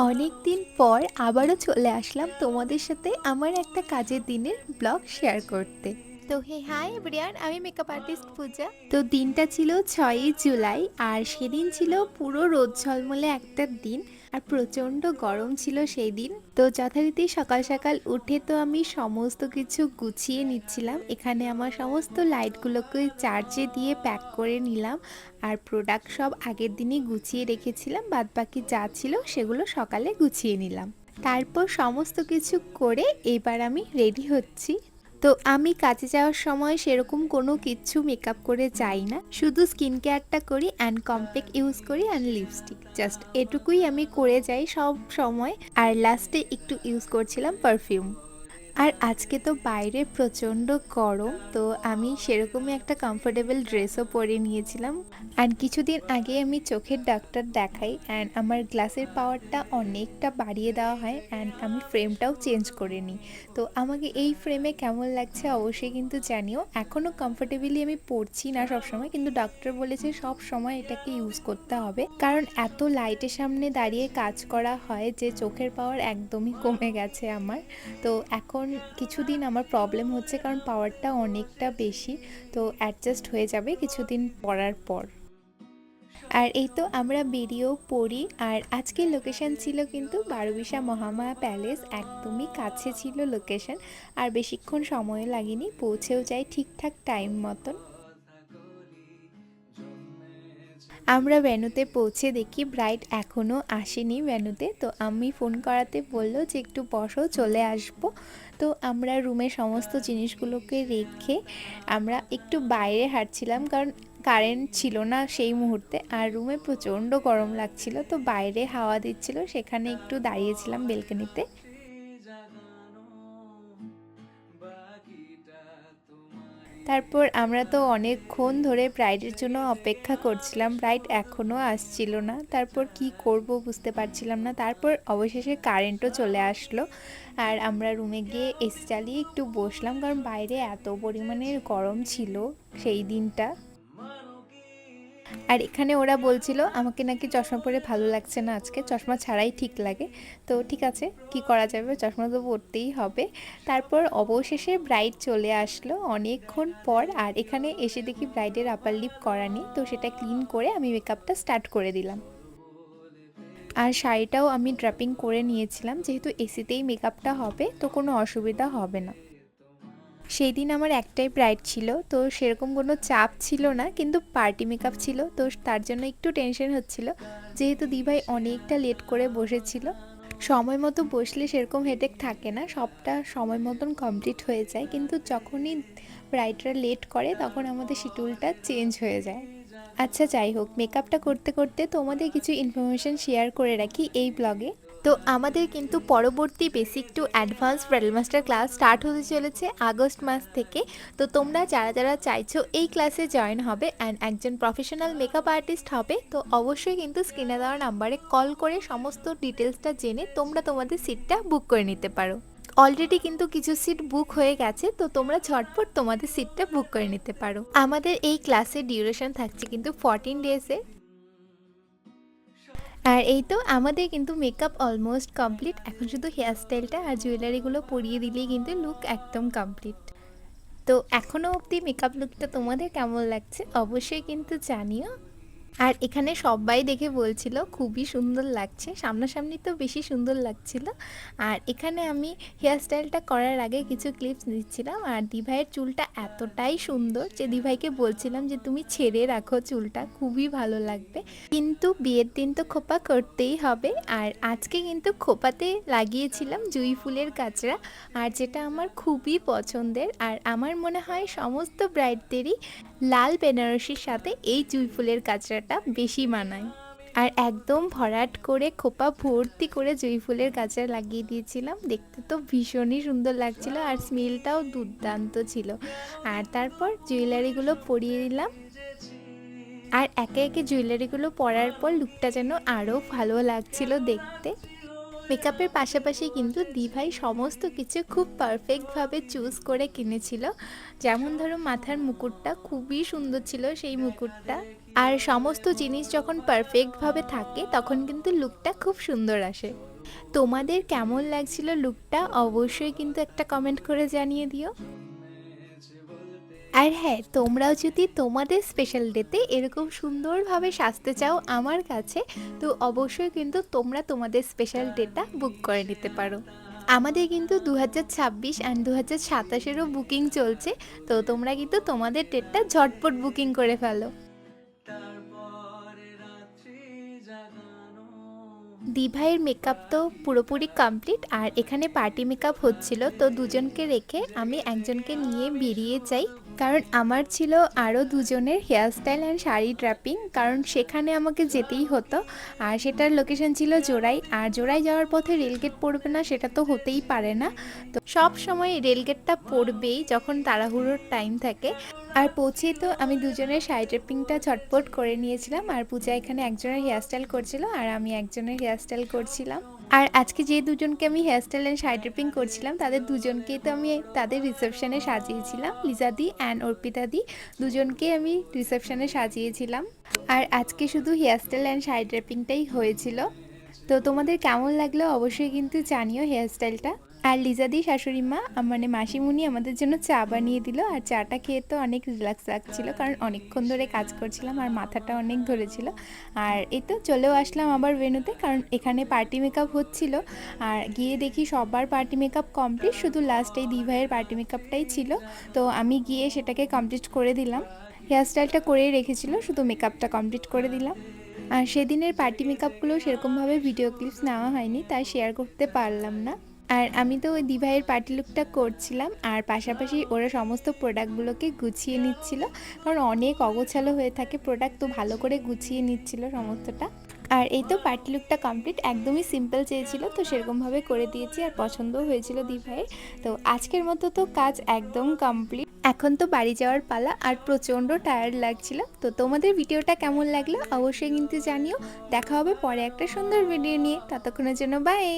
অনেক দিন পর আবারও চলে আসলাম তোমাদের সাথে আমার একটা কাজের দিনের ব্লগ শেয়ার করতে। তো হাই এভরিওয়ান, আমি মেকআপ আর্টিস্ট পূজা। তো দিনটা ছিল 6ই জুলাই, আর সেদিন ছিল পুরো রোদ ঝলমলে একটা দিন, আর প্রচণ্ড গরম ছিল সেই দিন। তো যথারীতি সকাল সকাল উঠে তো আমি সমস্ত কিছু গুছিয়ে নিচ্ছিলাম। এখানে আমার সমস্ত লাইটগুলোকে চার্জে দিয়ে প্যাক করে নিলাম, আর প্রোডাক্ট সব আগের দিনই গুছিয়ে রেখেছিলাম, বাদবাকি যা ছিল সেগুলো সকালে গুছিয়ে নিলাম। তারপর সমস্ত কিছু করে এবার আমি রেডি হচ্ছি। তো আমি কাজে যাওয়ার সময় সেরকম কোনো কিছু মেকআপ করে যাই না, শুধু স্কিন কেয়ারটা করি অ্যান্ড কম্প্যাক্ট ইউজ করি অ্যান্ড লিপস্টিক, জাস্ট এটুকুই আমি করে যাই সব সময়। আর লাস্টে একটু ইউজ করছিলাম পারফিউম। আর আজকে তো বাইরে প্রচণ্ড গরম, তো আমি সেরকমই একটা কমফোর্টেবল ড্রেসও পরে নিয়েছিলাম। অ্যান্ড কিছুদিন আগে আমি চোখের ডাক্তার দেখাই, অ্যান্ড আমার গ্লাসের পাওয়ারটা অনেকটা বাড়িয়ে দেওয়া হয়, অ্যান্ড আমি ফ্রেমটাও চেঞ্জ করে নিই। তো আমাকে এই ফ্রেমে কেমন লাগছে অবশ্যই কিন্তু জানিও। এখনও কমফোর্টেবলি আমি পরছি না সবসময়, কিন্তু ডক্টর বলেছে সব সময় এটাকে ইউজ করতে হবে, কারণ এত লাইটের সামনে দাঁড়িয়ে কাজ করা হয় যে চোখের পাওয়ার একদমই কমে গেছে আমার। তো এখন কিছুদিন আমার প্রবলেম হচ্ছে, কারণ পাওয়ারটা অনেকটা বেশি, তো অ্যাডজাস্ট হয়ে যাবে কিছুদিন পরার পর। আর এই তো আমরা বেরিয়েও পড়ি। আর আজকের লোকেশন ছিল কিন্তু বারোবিশা মহামায়া প্যালেস, একদমই কাছে ছিল লোকেশন, আর বেশিক্ষণ সময় লাগেনি, পৌঁছেও যাই ঠিকঠাক টাইম মতন। আমরা ভ্যানুতে পৌঁছে দেখি ব্রাইড এখনও আসেনি ভ্যানুতে, তো আমি ফোন করাতে বললো যে একটু বসো, চলে আসবো। তো আমরা রুমে সমস্ত জিনিসগুলোকে রেখে আমরা একটু বাইরে হাঁটছিলাম, কারণ কারেন্ট ছিল না সেই মুহূর্তে, আর রুমে প্রচণ্ড গরম লাগছিল, তো বাইরে হাওয়া দিচ্ছিল, সেখানে একটু দাঁড়িয়েছিলাম বেলকনিতে। তারপর আমরা তো অনেকক্ষণ ধরে ব্রাইডের জন্য অপেক্ষা করছিলাম, ব্রাইড এখনও আসছিল না। তারপর কি করব বুঝতে পারছিলাম না, তারপর অবশেষে কারেন্টও চলে আসলো, আর আমরা রুমে গিয়ে এসি চালিয়ে একটু বসলাম, কারণ বাইরে এত পরিমাণের গরম ছিল সেই দিনটা। আর এখানে ওরা বলছিল আমাকে নাকি চশমা পরে ভালো লাগছে না, আজকে চশমা ছাড়াই ঠিক লাগে। তো ঠিক আছে, কি করা যাবে, চশমা তো পরতেই হবে। তারপর অবশেষে ব্রাইড চলে আসলো অনেকক্ষণ পর, আর এখানে এসে দেখি ব্রাইডের আপার লিপ করা নেই, তো সেটা ক্লিন করে আমি মেকআপটা স্টার্ট করে দিলাম। আর শাড়িটাও আমি ড্রাপিং করে নিয়েছিলাম, যেহেতু এসিতেই মেকআপটা হবে তো কোনো অসুবিধা হবে না। সেই দিন আমার একটাই ব্রাইড ছিল, তো সেরকম কোনো চাপ ছিল না, কিন্তু পার্টি মেকআপ ছিল, তো তার জন্য একটু টেনশন হচ্ছিল, যেহেতু দিভাই অনেকটা লেট করে বসেছিল। সময় মতো বসলে সেরকম হেডেক থাকে না, সবটা সময় মতন কমপ্লিট হয়ে যায়, কিন্তু যখনই ব্রাইডরা লেট করে তখন আমাদের শিডিউলটা চেঞ্জ হয়ে যায়। আচ্ছা যাই হোক, মেকআপটা করতে করতে তোমাদের কিছু ইনফরমেশান শেয়ার করে রাখি এই ব্লগে। তো আমাদের কিন্তু পরবর্তী basic to advance bridal master class start হতে চলেছে আগস্ট মাস থেকে। তো তোমরা যারা যারা চাইছো এই ক্লাসে জয়েন হবে অ্যান্ড একজন প্রফেশনাল মেকআপ আর্টিস্ট হবে, তো অবশ্যই কিন্তু স্ক্রিনে দেওয়া নাম্বারে কল করে সমস্ত ডিটেলসটা জেনে তোমরা তোমাদের সিটটা বুক করে নিতে পারো। অলরেডি কিন্তু কিছু সিট বুক হয়ে গেছে, তো তোমরা ঝটপট তোমাদের সিটটা বুক করে নিতে পারো। আমাদের এই ক্লাসের ডিউরেশন থাকছে কিন্তু 14 ডেজের। আর এই তো আমাদের কিন্তু মেকআপ অলমোস্ট কমপ্লিট, এখন শুধু হেয়ার স্টাইলটা আর জুয়েলারিগুলো পরিয়ে দিলেই কিন্তু লুক একদম কমপ্লিট। তো এখনও অবধি মেকআপ লুকটা তোমাদের কেমন লাগছে অবশ্যই কিন্তু জানিও। আর এখানে সবাই দেখে বলছিল খুবই সুন্দর লাগছে, সামনাসামনি তো বেশি সুন্দর লাগছিল। আর এখানে আমি হেয়ার স্টাইলটা করার আগে কিছু ক্লিপস দিচ্ছিলাম, আর দিভাইয়ের চুলটা এতটাই সুন্দর যে দিভাইকে বলছিলাম যে তুমি ছেড়ে রাখো চুলটা, খুবই ভালো লাগবে। কিন্তু বিয়ের দিন তো খোপা করতেই হবে, আর আজকে কিন্তু খোপাতে লাগিয়েছিলাম জুঁই ফুলের কাঁচরা, আর যেটা আমার খুবই পছন্দের, আর আমার মনে হয় সমস্ত ব্রাইডদেরই লাল বেনারসির সাথে এই জুঁই ফুলের কাঁচরাটা বেশি মানায়। আর একদম ভরাট করে খোপা ভর্তি করে জুঁই ফুলের কাঁচরা লাগিয়ে দিয়েছিলাম, দেখতে তো ভীষণই সুন্দর লাগছিল, আর স্মেলটাও দুর্দান্ত ছিল। আর তারপর জুয়েলারিগুলো পরিয়ে দিলাম, আর একে একে জুয়েলারিগুলো পরার পর লুকটা যেন আরও ভালো লাগছিল দেখতে। মেকআপের পাশাপাশি কিন্তু দিভাই সমস্ত কিছু খুব পারফেক্টভাবে চুজ করে কিনেছিল। যেমন ধরো মাথার মুকুটটা খুবই সুন্দর ছিল সেই মুকুটটা। আর সমস্ত জিনিস যখন পারফেক্টভাবে থাকে তখন কিন্তু লুকটা খুব সুন্দর আসে। তোমাদের কেমন লাগছিল লুকটা অবশ্যই কিন্তু একটা কমেন্ট করে জানিয়ে দিও। আর হ্যাঁ, তোমরাও যদি তোমাদের স্পেশাল ডেতে এরকম সুন্দরভাবে সাজতে চাও আমার কাছে, তো অবশ্যই কিন্তু তোমরা তোমাদের স্পেশাল ডেটা বুক করে নিতে পারো। আমাদের কিন্তু 2026 অ্যান্ড 2027-এরও বুকিং চলছে, তো তোমরা কিন্তু তোমাদের ডেটটা ঝটপট বুকিং করে ফেলো। দিভাইয়ের মেকআপ তো পুরোপুরি কমপ্লিট, আর এখানে পার্টি মেকআপ হচ্ছিল, তো দুজনকে রেখে আমি একজনকে নিয়ে বেরিয়ে যাই, কারণ আমার ছিল আরও দুজনের হেয়ারস্টাইল অ্যান্ড শাড়ি ড্র্যাপিং, কারণ সেখানে আমাকে যেতেই হতো। আর সেটার লোকেশন ছিল জোড়াই, আর জোড়াই যাওয়ার পথে রেলগেট পড়বে না সেটা তো হতেই পারে না। তো সব সময় রেলগেটটা পড়বেই যখন তাড়াহুড়োর টাইম থাকে। আর পৌঁছে তো আমি দুজনের শাড়ি ড্রেপিংটা ঝটপট করে নিয়েছিলাম, আর পূজা এখানে একজনের হেয়ারস্টাইল করছিল আর আমি একজনের হেয়ারস্টাইল করছিলাম। আর আজকে যে দুজনকে আমি হেয়ারস্টাইল অ্যান্ড শাড়ি ড্রেপিং করছিলাম তাদের দুজনকেই তো আমি তাদের রিসেপশনে সাজিয়েছিলাম। লিজাদি অ্যান্ড অর্পিতাদি দুজনকেই আমি রিসেপশনে সাজিয়েছিলাম। আর আজকে শুধু হেয়ারস্টাইল অ্যান্ড শাড়ি ড্রেপিংটাই হয়েছিল। তো তোমাদের কেমন লাগলো অবশ্যই কিন্তু জানিও হেয়ারস্টাইলটা। আর লিজাদি শাশুড়ি মা মানে মাসিমুনি আমাদের জন্য চা বানিয়ে দিল, আর চাটা খেয়ে তো অনেক রিল্যাক্স লাগছিল, কারণ অনেকক্ষণ ধরে কাজ করছিলাম আর মাথাটা অনেক ধরেছিল। আর এই তো চলেও আসলাম আবার ভেন্যুতে, কারণ এখানে পার্টি মেকআপ হচ্ছিল। আর গিয়ে দেখি সবার পার্টি মেকআপ কমপ্লিট, শুধু লাস্টে দিভাইয়ের পার্টি মেকআপটাই ছিল। তো আমি গিয়ে সেটাকে কমপ্লিট করে দিলাম। হেয়ারস্টাইলটা করেই রেখেছিল, শুধু মেকআপটা কমপ্লিট করে দিলাম। আর সেদিনের পার্টি মেকআপগুলো সেরকমভাবে ভিডিও ক্লিপস নেওয়া হয়নি, তাই শেয়ার করতে পারলাম না। আর আমি তো ওই দিভাইয়ের পার্টি লুকটা করছিলাম, আর পাশাপাশি ওরা সমস্ত প্রোডাক্টগুলোকে গুছিয়ে নিচ্ছিল, কারণ অনেক অগোছালো হয়ে থাকে প্রোডাক্ট, তো ভালো করে গুছিয়ে নিচ্ছিল সমস্তটা। আর এই তো পার্টি লুকটা কমপ্লিট, একদমই সিম্পল চেয়েছিল তো সেরকমভাবে করে দিয়েছি, আর পছন্দও হয়েছিল দিভাইয়ের। তো আজকের মতো তো কাজ একদম কমপ্লিট, এখন তো বাড়ি যাওয়ার পালা, আর প্রচণ্ড টায়ার্ড লাগছিল। তো তোমাদের ভিডিওটা কেমন লাগলো অবশ্যই কিন্তু জানিও। দেখা হবে পরে একটা সুন্দর ভিডিও নিয়ে, ততক্ষণের জন্য বাই।